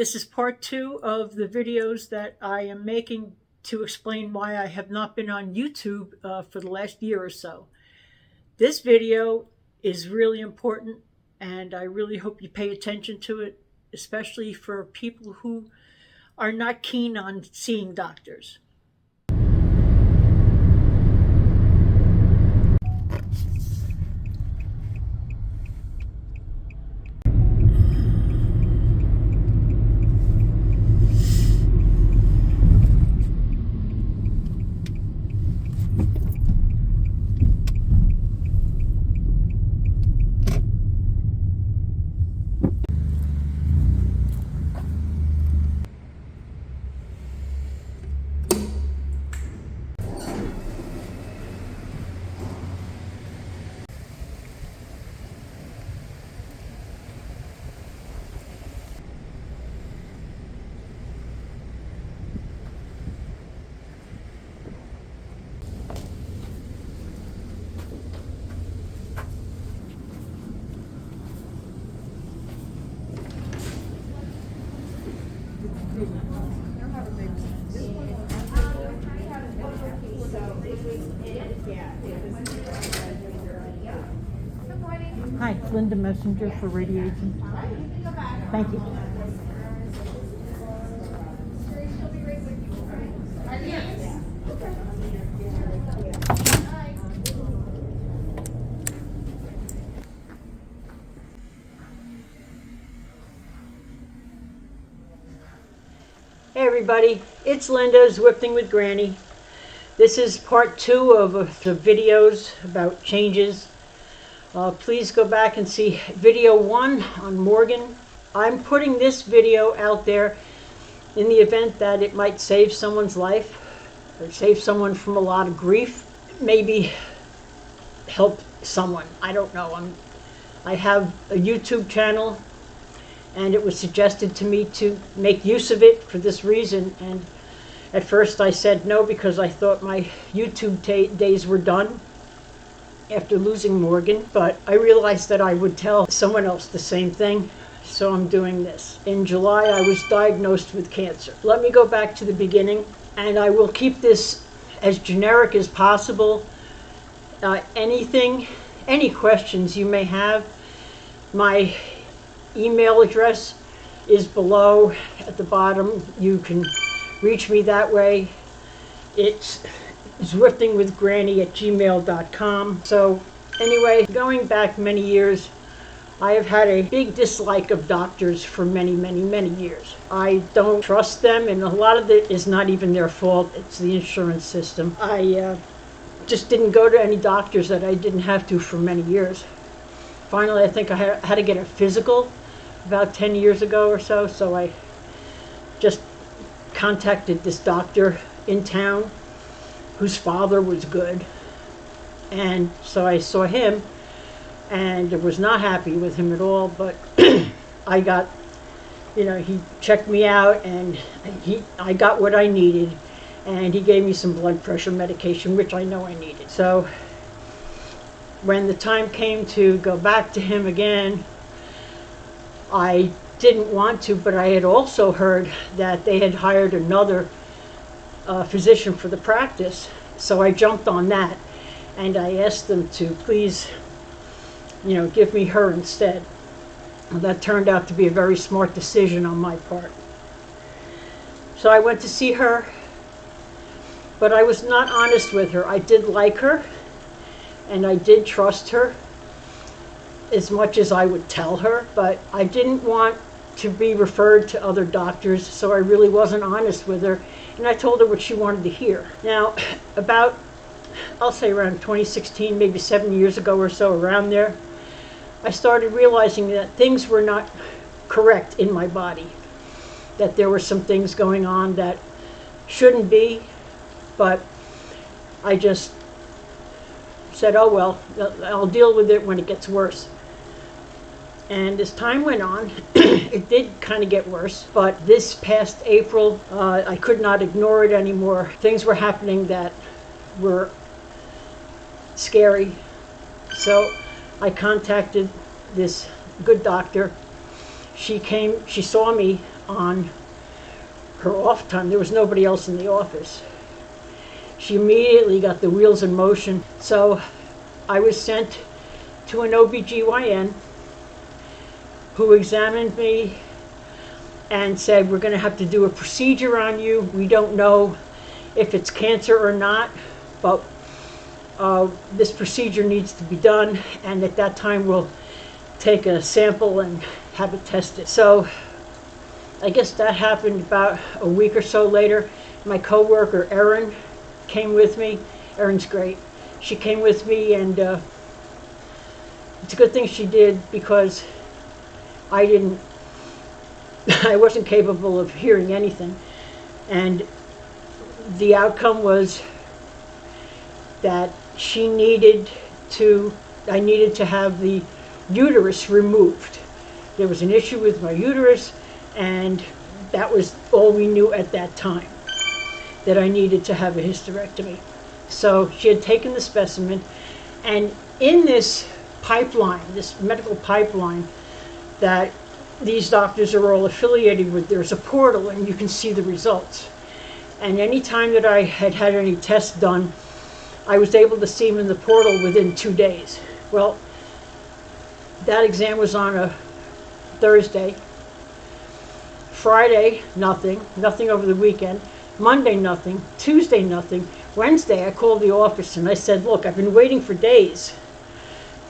This is part 2 of the videos that I am making to explain why I have not been on YouTube for the last year or so. This video is really important, and I really hope you pay attention to it, especially for people who are not keen on seeing doctors. Hi, Linda Messenger for Radiation. Thank you. Hey everybody, it's Linda, Zwifting with Granny. This is part 2 of the videos about changes. Please go back and see video 1 on Morgan. I'm putting this video out there in the event that it might save someone's life, or save someone from a lot of grief, maybe help someone. I don't know. I have a YouTube channel, and it was suggested to me to make use of it for this reason. And at first I said no, because I thought my YouTube days were done after losing Morgan, but I realized that I would tell someone else the same thing, so I'm doing this. In July, I was diagnosed with cancer. Let me go back to the beginning, and I will keep this as generic as possible. Any questions you may have, my email address is below at the bottom. You can reach me that way. It's zwiftingwithgranny@gmail.com. So anyway, going back many years, I have had a big dislike of doctors for many years. I don't trust them, and a lot of it is not even their fault. It's the insurance system. I just didn't go to any doctors that I didn't have to for many years. Finally, I think I had to get a physical about 10 years ago or so, so I just contacted this doctor in town whose father was good, and so I saw him and was not happy with him at all, but I got, he checked me out, and I got what I needed, and he gave me some blood pressure medication, which I know I needed. So when the time came to go back to him again, I didn't want to, but I had also heard that they had hired another physician for the practice, so I jumped on that, and I asked them to please, give me her instead. Well, that turned out to be a very smart decision on my part. So I went to see her, but I was not honest with her. I did like her, and I did trust her as much as I would tell her, but I didn't want to be referred to other doctors, so I really wasn't honest with her, and I told her what she wanted to hear. Now, about, I'll say around 2016, maybe 7 years ago or so, around there, I started realizing that things were not correct in my body, that there were some things going on that shouldn't be, but I just said, oh well, I'll deal with it when it gets worse. And as time went on, it did kind of get worse, but this past April, I could not ignore it anymore. Things were happening that were scary. So I contacted this good doctor. She saw me on her off time. There was nobody else in the office. She immediately got the wheels in motion. So I was sent to an OBGYN who examined me and said, we're going to have to do a procedure on you. We don't know if it's cancer or not, but this procedure needs to be done, and at that time we'll take a sample and have it tested. So I guess that happened about a week or so later. My coworker Erin came with me. Erin's great. She came with me, and it's a good thing she did, because I wasn't capable of hearing anything. And the outcome was that I needed to have the uterus removed. There was an issue with my uterus, and that was all we knew at that time, that I needed to have a hysterectomy. So she had taken the specimen, and in this pipeline, this medical pipeline that these doctors are all affiliated with, there's a portal and you can see the results. And any time that I had had any tests done, I was able to see them in the portal within 2 days. Well, that exam was on a Thursday. Friday, nothing over the weekend. Monday, nothing. Tuesday, nothing. Wednesday, I called the office and I said, look, I've been waiting for days.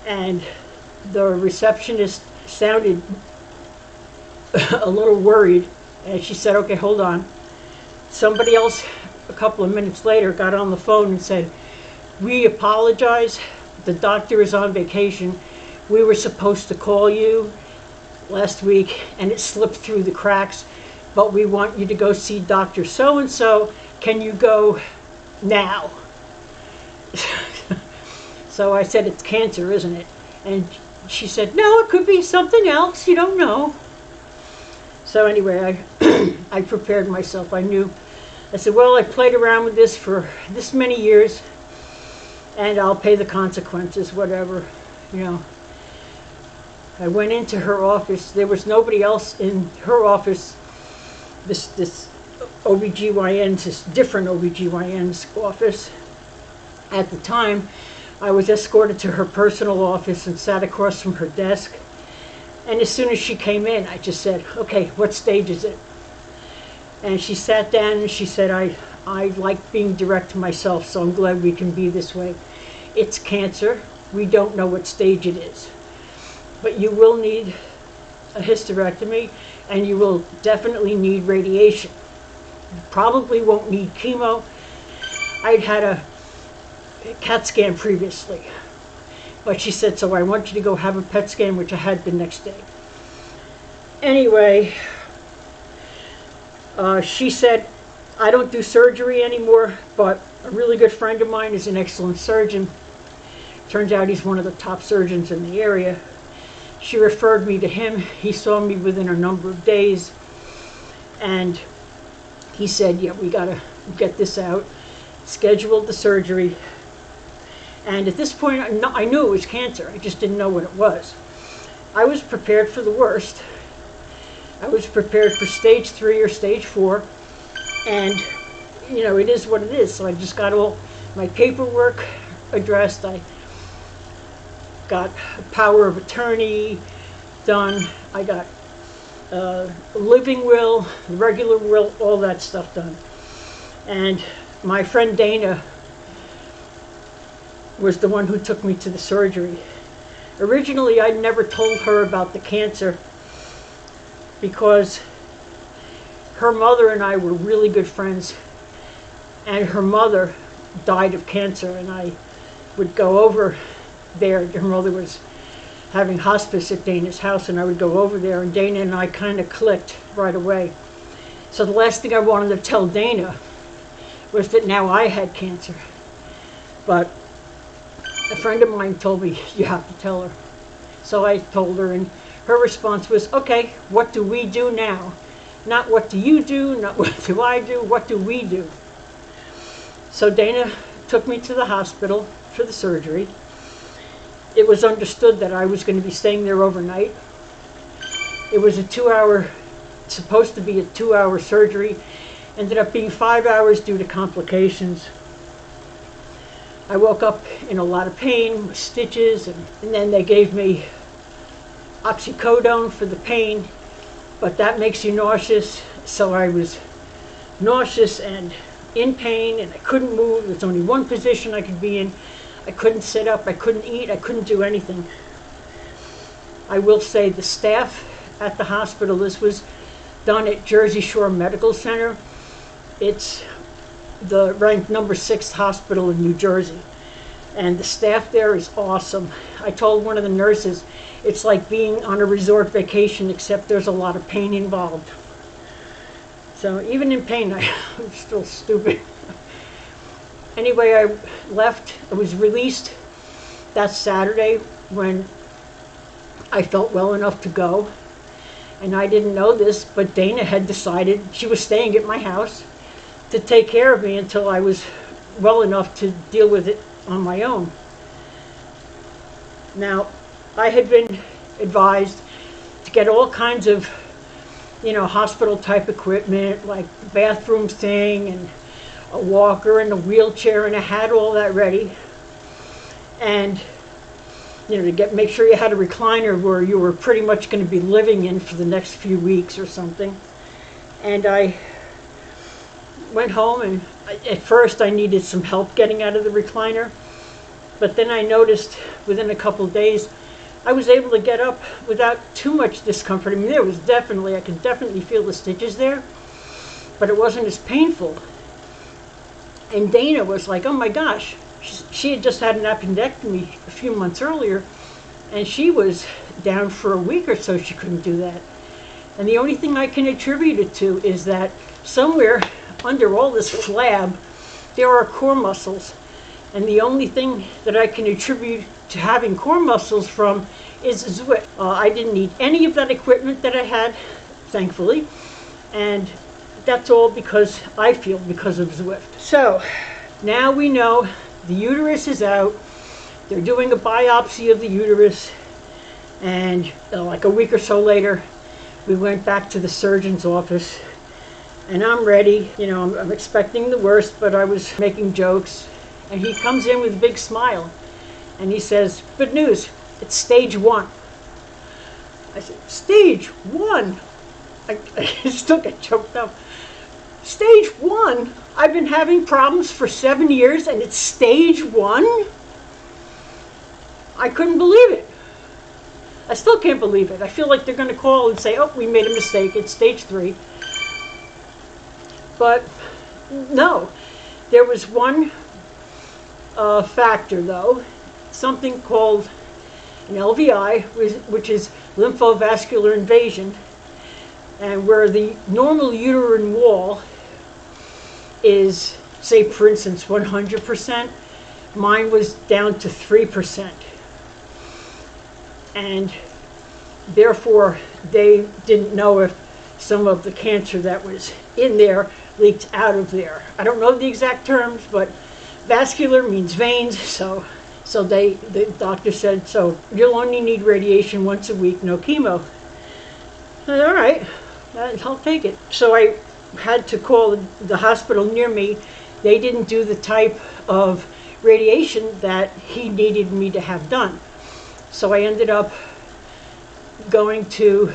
And the receptionist sounded a little worried, and she said, okay, hold on. Somebody else, a couple of minutes later, got on the phone and said, we apologize, the doctor is on vacation. We were supposed to call you last week and it slipped through the cracks, but we want you to go see Dr. So-and-so. Can you go now? So I said, it's cancer, isn't it? And she said, no, it could be something else, you don't know. So anyway, I prepared myself. I said, well, I played around with this for this many years, and I'll pay the consequences, whatever, you know. I went into her office. There was nobody else in her office. This OBGYN's, this different OBGYN's office. At the time, I was escorted to her personal office and sat across from her desk. And as soon as she came in, I just said, okay, what stage is it? And she sat down and she said, I like being direct to myself, so I'm glad we can be this way. It's cancer. We don't know what stage it is. But you will need a hysterectomy, and you will definitely need radiation. You probably won't need chemo. I'd had a CAT scan previously. But she said, so I want you to go have a PET scan, which I had the next day. Anyway, she said, I don't do surgery anymore, but a really good friend of mine is an excellent surgeon. Turns out he's one of the top surgeons in the area. She referred me to him. He saw me within a number of days, and he said, yeah, we gotta get this out. Scheduled the surgery. And at this point, I knew it was cancer. I just didn't know what it was. I was prepared for the worst. I was prepared for stage 3 or stage 4. And, you know, it is what it is. So I just got all my paperwork addressed. I got a power of attorney done. I got a living will, regular will, all that stuff done. And my friend Dana was the one who took me to the surgery. Originally, I'd never told her about the cancer because her mother and I were really good friends, and her mother died of cancer, and I would go over there. Her mother was having hospice at Dana's house, and I would go over there, and Dana and I kind of clicked right away. So the last thing I wanted to tell Dana was that now I had cancer. But a friend of mine told me, you have to tell her. So I told her, and her response was, okay, what do we do now? Not what do you do, not what do I do, what do we do? So Dana took me to the hospital for the surgery. It was understood that I was going to be staying there overnight. It was a 2-hour supposed to be a 2-hour surgery. Ended up being 5 hours due to complications. I woke up in a lot of pain with stitches, and then they gave me oxycodone for the pain, but that makes you nauseous. So I was nauseous and in pain, and I couldn't move. There's only one position I could be in. I couldn't sit up, I couldn't eat, I couldn't do anything. I will say the staff at the hospital, this was done at Jersey Shore Medical Center. It's the ranked number 6 hospital in New Jersey. And the staff there is awesome. I told one of the nurses, it's like being on a resort vacation, except there's a lot of pain involved. So even in pain, I'm still stupid. Anyway, I left. I was released that Saturday when I felt well enough to go. And I didn't know this, but Dana had decided she was staying at my house to take care of me until I was well enough to deal with it on my own. Now, I had been advised to get all kinds of, hospital type equipment, like bathroom thing and a walker and a wheelchair, and I had all that ready. And, to make sure you had a recliner where you were pretty much going to be living in for the next few weeks or something. And I went home, and at first I needed some help getting out of the recliner, but then I noticed within a couple of days I was able to get up without too much discomfort. I mean, I could definitely feel the stitches there, but it wasn't as painful. And Dana was like, oh my gosh, she had just had an appendectomy a few months earlier, and she was down for a week or so. She couldn't do that. And the only thing I can attribute it to is that somewhere under all this flab, there are core muscles. And the only thing that I can attribute to having core muscles from is Zwift. I didn't need any of that equipment that I had, thankfully. And that's all because of Zwift. So now we know the uterus is out. They're doing a biopsy of the uterus. And like a week or so later, we went back to the surgeon's office. And I'm ready. I'm expecting the worst, but I was making jokes. And he comes in with a big smile. And he says, good news, it's stage 1. I said, stage 1? I still get choked up. Stage 1? I've been having problems for 7 years and it's stage 1? I couldn't believe it. I still can't believe it. I feel like they're going to call and say, oh, we made a mistake, it's stage 3. But no, there was one factor though, something called an LVI, which is lymphovascular invasion, and where the normal uterine wall is, say for instance, 100%, mine was down to 3%. And therefore they didn't know if some of the cancer that was in there leaked out of there. I don't know the exact terms, but vascular means veins, so the doctor said, so you'll only need radiation once a week, no chemo. I said, all right, I'll take it. So I had to call the hospital near me. They didn't do the type of radiation that he needed me to have done. So I ended up going to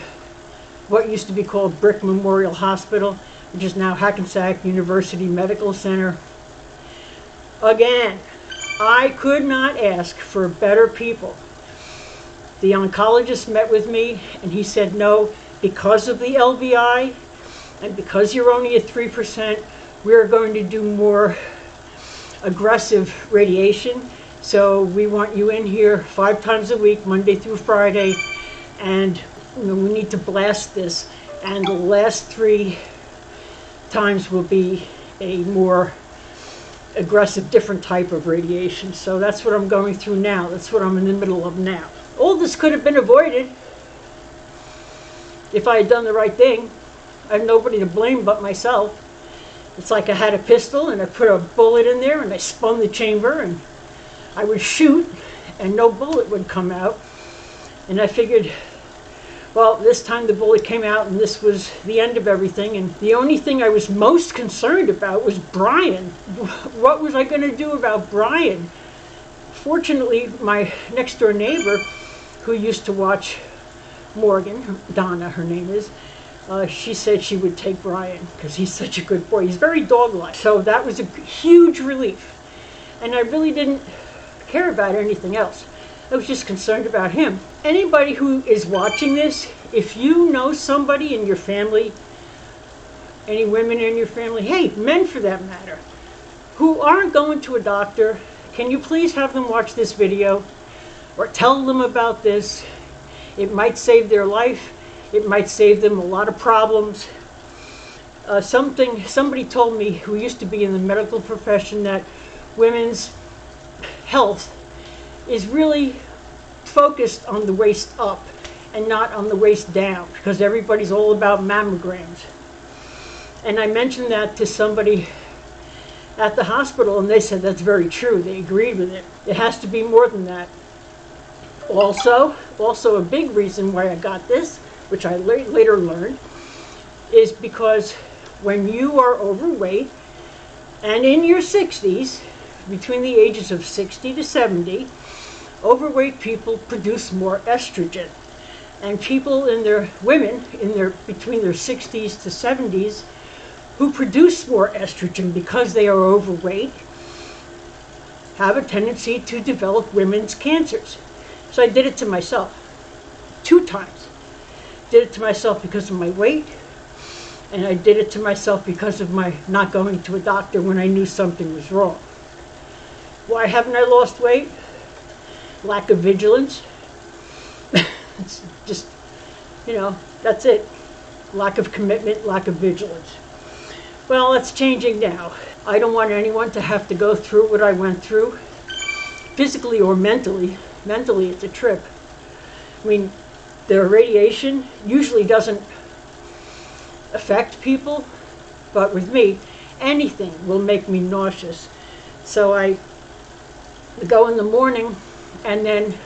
what used to be called Brick Memorial Hospital, which is now Hackensack University Medical Center. Again, I could not ask for better people. The oncologist met with me and he said, no, because of the LVI and because you're only at 3%, we're going to do more aggressive radiation. So we want you in here 5 times a week, Monday through Friday, and we need to blast this. And the last 3 times will be a more aggressive, different type of radiation. So that's what I'm going through now. That's what I'm in the middle of now. All this could have been avoided if I had done the right thing. I have nobody to blame but myself. It's like I had a pistol and I put a bullet in there and I spun the chamber and I would shoot and no bullet would come out. And I figured, Well, this time the bullet came out and this was the end of everything. And the only thing I was most concerned about was Brian. What was I going to do about Brian? Fortunately, my next door neighbor, who used to watch Morgan, Donna her name is, she said she would take Brian because he's such a good boy. He's very dog-like. So that was a huge relief. And I really didn't care about anything else. I was just concerned about him. Anybody who is watching this, if you know somebody in your family, any women in your family, hey, men for that matter, who aren't going to a doctor, can you please have them watch this video or tell them about this? It might save their life. It might save them a lot of problems. Somebody told me who used to be in the medical profession that women's health is really focused on the waist up and not on the waist down, because everybody's all about mammograms. And I mentioned that to somebody at the hospital, and they said that's very true. They agreed with it. It has to be more than that. Also a big reason why I got this, which I later learned, is because when you are overweight and in your 60s, between the ages of 60 to 70, overweight people produce more estrogen. And women between their 60s to 70s who produce more estrogen because they are overweight have a tendency to develop women's cancers. So I did it to myself 2 times. Did it to myself because of my weight, and I did it to myself because of my not going to a doctor when I knew something was wrong. Why haven't I lost weight? Lack of vigilance. It's just, that's it. Lack of commitment, lack of vigilance. Well, it's changing now. I don't want anyone to have to go through what I went through, physically or mentally. Mentally, it's a trip. I mean, the radiation usually doesn't affect people, but with me, anything will make me nauseous. So I go in the morning, and then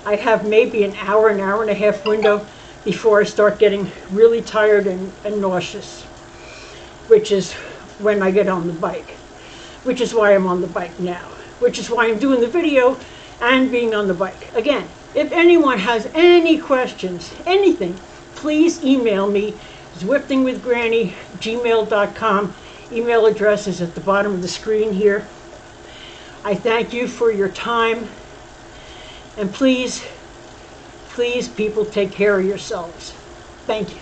I have maybe an hour and a half window before I start getting really tired and nauseous, which is when I get on the bike, which is why I'm on the bike now, which is why I'm doing the video and being on the bike. Again, if anyone has any questions, anything, please email me, zwiftingwithgranny@gmail.com. Email address is at the bottom of the screen here. I thank you for your time, and please, people, take care of yourselves. Thank you.